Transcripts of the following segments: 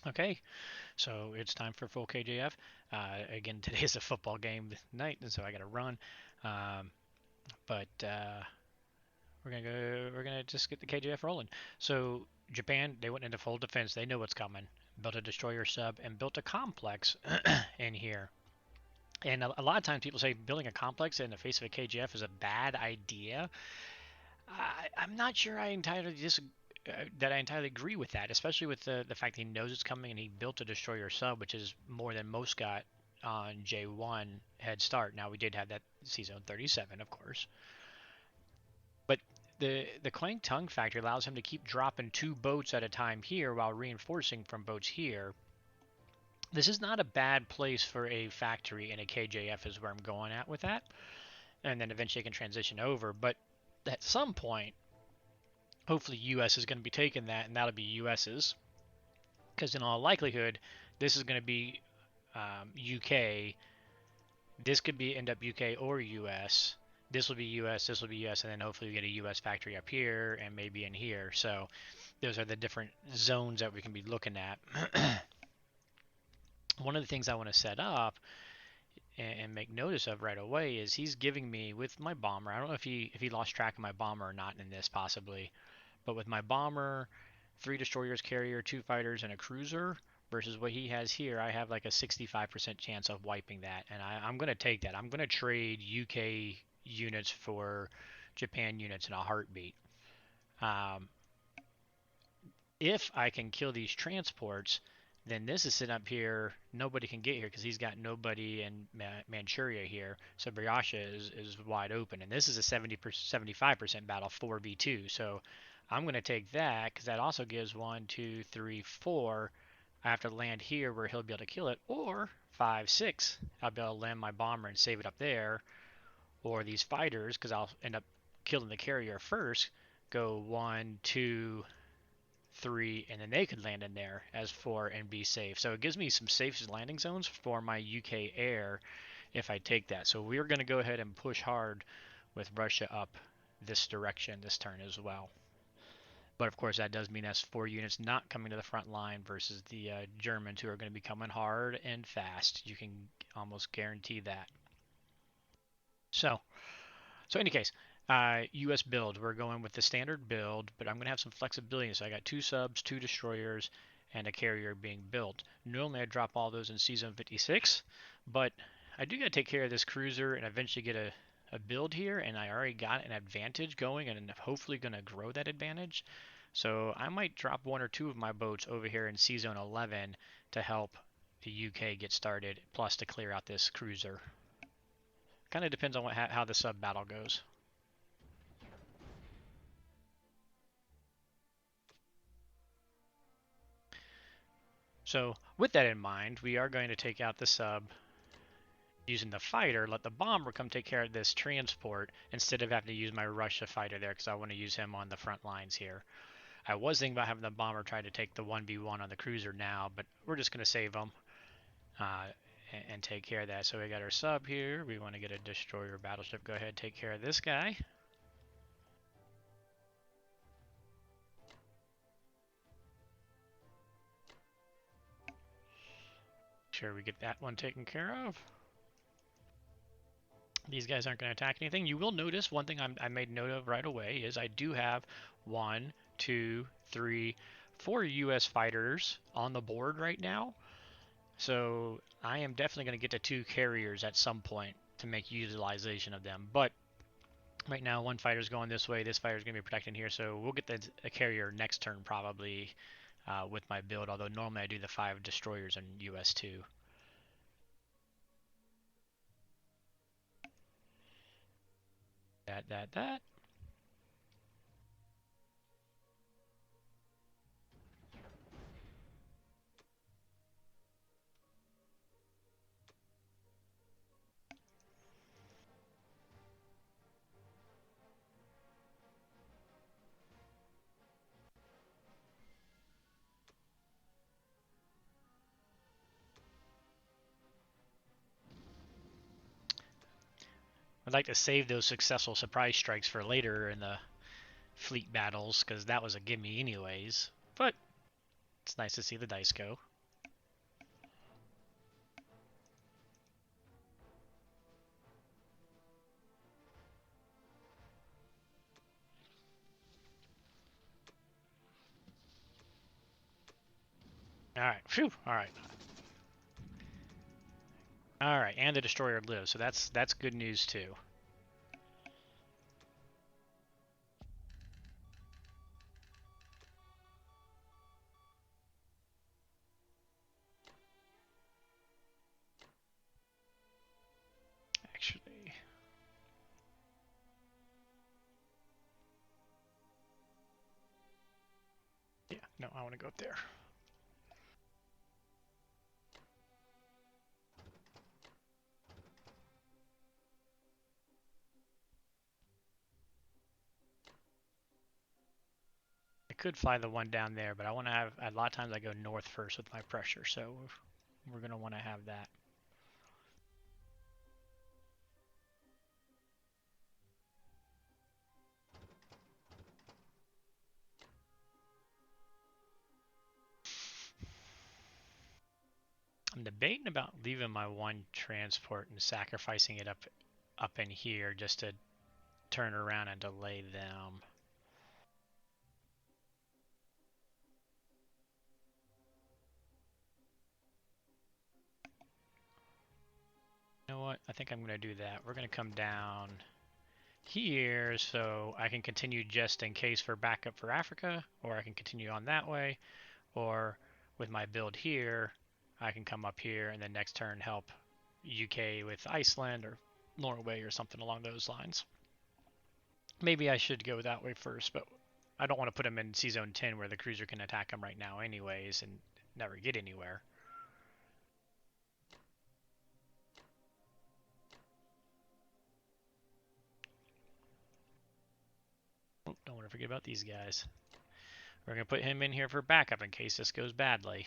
Okay, so it's time for full KJF. Again, today is a football game night, and so I got to run. Um, but we're gonna just get the KJF rolling. So Japan, they went into full defense. They know what's coming. Built a destroyer sub and built a complex in here. And a lot of times people say building a complex in the face of a KJF is a bad idea. I'm not sure that I entirely agree with that, especially with the fact that he knows it's coming and he built a destroyer sub, which is more than most got on J1 head start. Now we did have that season 37, of course, but the Clank Tongue factor allows him to keep dropping 2 boats at a time here while reinforcing from boats here. This is not a bad place for a factory in a KJF is where I'm going at with that, and then eventually I can transition over. But at some point, hopefully US is going to be taking that, and that'll be US's. Because in all likelihood, this is going to be UK. This could be end up UK or US. This will be US. This will be US, and then hopefully we get a US factory up here and maybe in here. So those are the different zones that we can be looking at. One of the things I want to set up and make notice of right away is he's giving me with my bomber. I don't know if he lost track of my bomber or not in this possibly, but with my bomber, 3 destroyers, carrier, 2 fighters, and a cruiser versus what he has here, I have like a 65% chance of wiping that, and I'm going to take that. I'm going to trade UK units for Japan units in a heartbeat. Um, if I can kill these transports, then this is sitting up here. Nobody can get here because he's got nobody in Manchuria here. So Bryacha is wide open, and this is a 75% battle 4v2. So I'm going to take that because that also gives 1, 2, 3, 4. I have to land here where he'll be able to kill it, or 5, 6. I'll be able to land my bomber and save it up there, or these fighters because I'll end up killing the carrier first. Go 1, 2, 3, and then they could land in there as 4 and be safe. So it gives me some safe landing zones for my UK air if I take that. So we're going to go ahead and push hard with Russia up this direction this turn as well. But of course, that does mean that's 4 units not coming to the front line versus the Germans who are going to be coming hard and fast. You can almost guarantee that. So, so in any case, US build, we're going with the standard build, but I'm going to have some flexibility. So I got 2 subs, 2 destroyers, and a carrier being built. Normally I drop all those in season 56, but I do got to take care of this cruiser and eventually get a build here, and I already got an advantage going and hopefully going to grow that advantage. So I might drop 1 or 2 of my boats over here in season 11 to help the UK get started, plus to clear out this cruiser. Kind of depends on how the sub battle goes. So with that in mind, we are going to take out the sub using the fighter, let the bomber come take care of this transport instead of having to use my Russia fighter there because I want to use him on the front lines here. I was thinking about having the bomber try to take the 1v1 on the cruiser now, but we're just going to save him and take care of that. So we got our sub here. We want to get a destroyer battleship. Go ahead, take care of this guy. Sure, we get that one taken care of. These guys aren't going to attack anything. You will notice one thing I made note of right away is I do have 1, 2, 3, 4 US fighters on the board right now. So I am definitely going to get to 2 carriers at some point to make utilization of them. But right now 1 fighter's going this way, this fighter's going to be protecting here. So we'll get a carrier next turn probably with my build, although normally I do the 5 destroyers in US 2. That. I'd like to save those successful surprise strikes for later in the fleet battles because that was a gimme anyways. But it's nice to see the dice go. All right. Phew. All right. All right. And the destroyer lives, so that's good news too. Actually, yeah. No, I want to go up there. I could fly the one down there, but I want to have a lot of times I go north first with my pressure, so we're gonna want to have that. I'm debating about leaving my one transport and sacrificing it up in here just to turn around and delay them. You know what? I think I'm going to do that. We're going to come down here so I can continue just in case for backup for Africa, or I can continue on that way, or with my build here, I can come up here and then next turn help UK with Iceland or Norway or something along those lines. Maybe I should go that way first, but I don't want to put them in C-Zone 10 where the cruiser can attack them right now anyways and never get anywhere. Oh, don't want to forget about these guys. We're going to put him in here for backup in case this goes badly.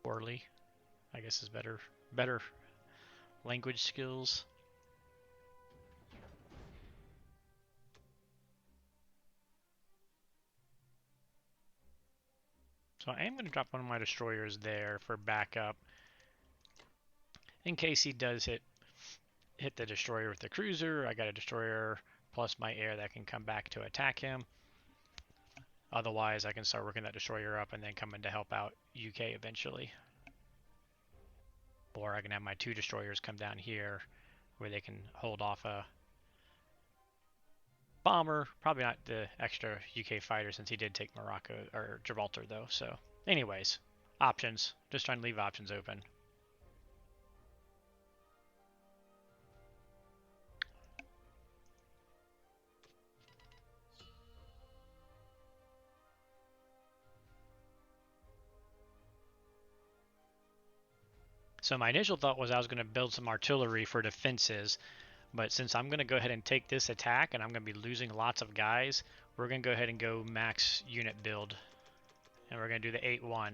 Poorly, I guess is better language skills. So I am going to drop one of my destroyers there for backup in case he does hit the destroyer with the cruiser. I got a destroyer plus my air that can come back to attack him. Otherwise, I can start working that destroyer up and then come in to help out UK eventually. Or I can have my two destroyers come down here where they can hold off a bomber. Probably not the extra UK fighter since he did take Morocco or Gibraltar though. So anyways, options. Just trying to leave options open. So my initial thought was I was going to build some artillery for defenses, but since I'm going to go ahead and take this attack and I'm going to be losing lots of guys, we're going to go ahead and go max unit build. And we're going to do the 8-1.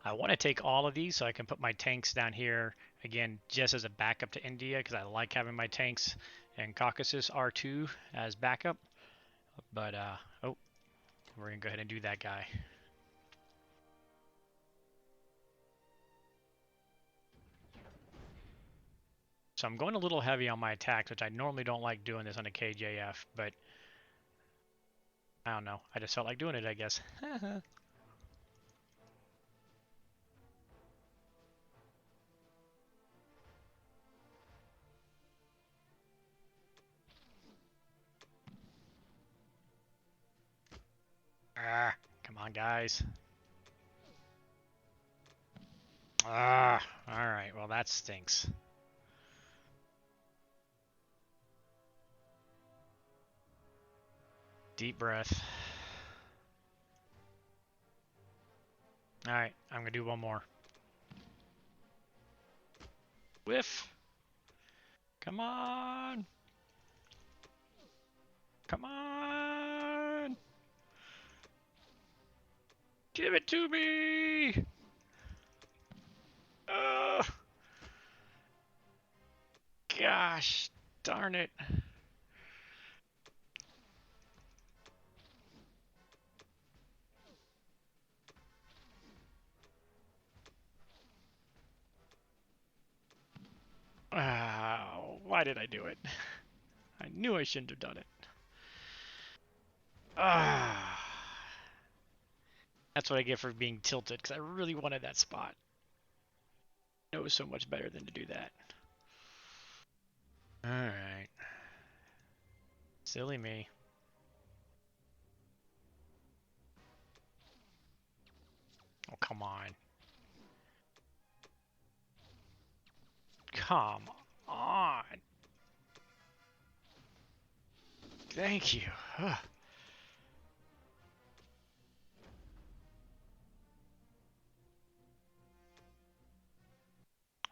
I want to take all of these so I can put my tanks down here again just as a backup to India because I like having my tanks and Caucasus R2 as backup. But oh, we're gonna go ahead and do that guy. So I'm going a little heavy on my attacks, which I normally don't like doing this on a KJF, but I don't know. I just felt like doing it, I guess. Ah, come on, guys. Ah, all right. Well, that stinks. Deep breath. All right, I'm gonna do one more. Whiff. Come on. Come on. Give it to me. Ugh, gosh, darn it. Why did I do it? I knew I shouldn't have done it. Ah, that's what I get for being tilted, because I really wanted that spot. It was so much better than to do that. Alright. Silly me. Oh, come on. Come on. Thank you. Ugh.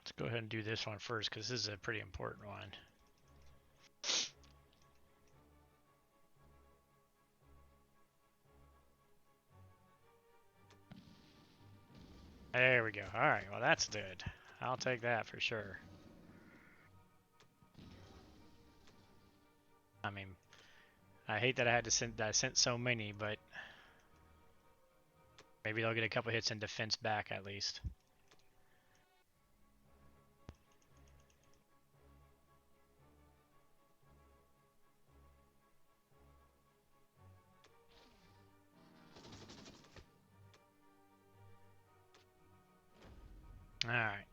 Let's go ahead and do this one first, because this is a pretty important one. There we go. Alright, well that's good. I'll take that for sure. I mean, I hate that I had to send that I sent so many, but maybe they'll get a couple hits in defense back at least. Alright.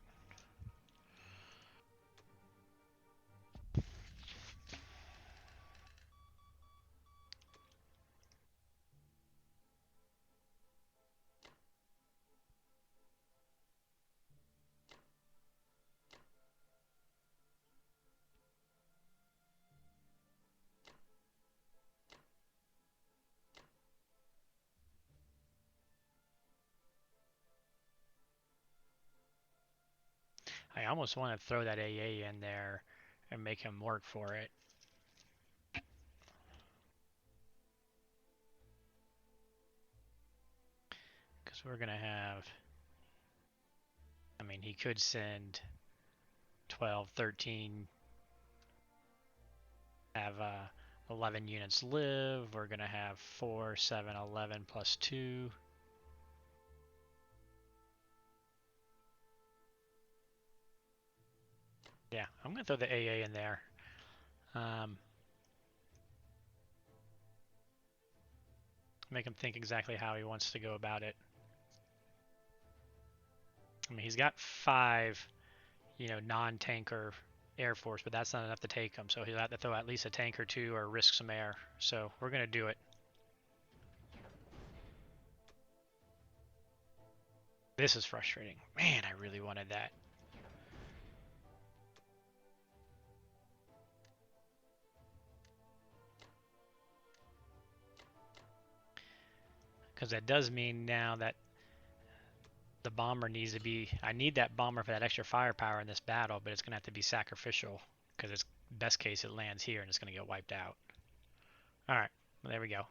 I almost want to throw that AA in there and make him work for it. Because we're going to have... I mean, he could send 12, 13, have 11 units live. We're going to have 4, 7, 11 plus 2. Yeah, I'm going to throw the AA in there. Make him think exactly how he wants to go about it. I mean, he's got 5, non-tanker Air Force, but that's not enough to take him. So he'll have to throw at least a tank or 2 or risk some air. So we're going to do it. This is frustrating. Man, I really wanted that. Because that does mean now that the bomber needs to be... I need that bomber for that extra firepower in this battle, but it's going to have to be sacrificial. Because it's best case it lands here and it's going to get wiped out. Alright, well, there we go.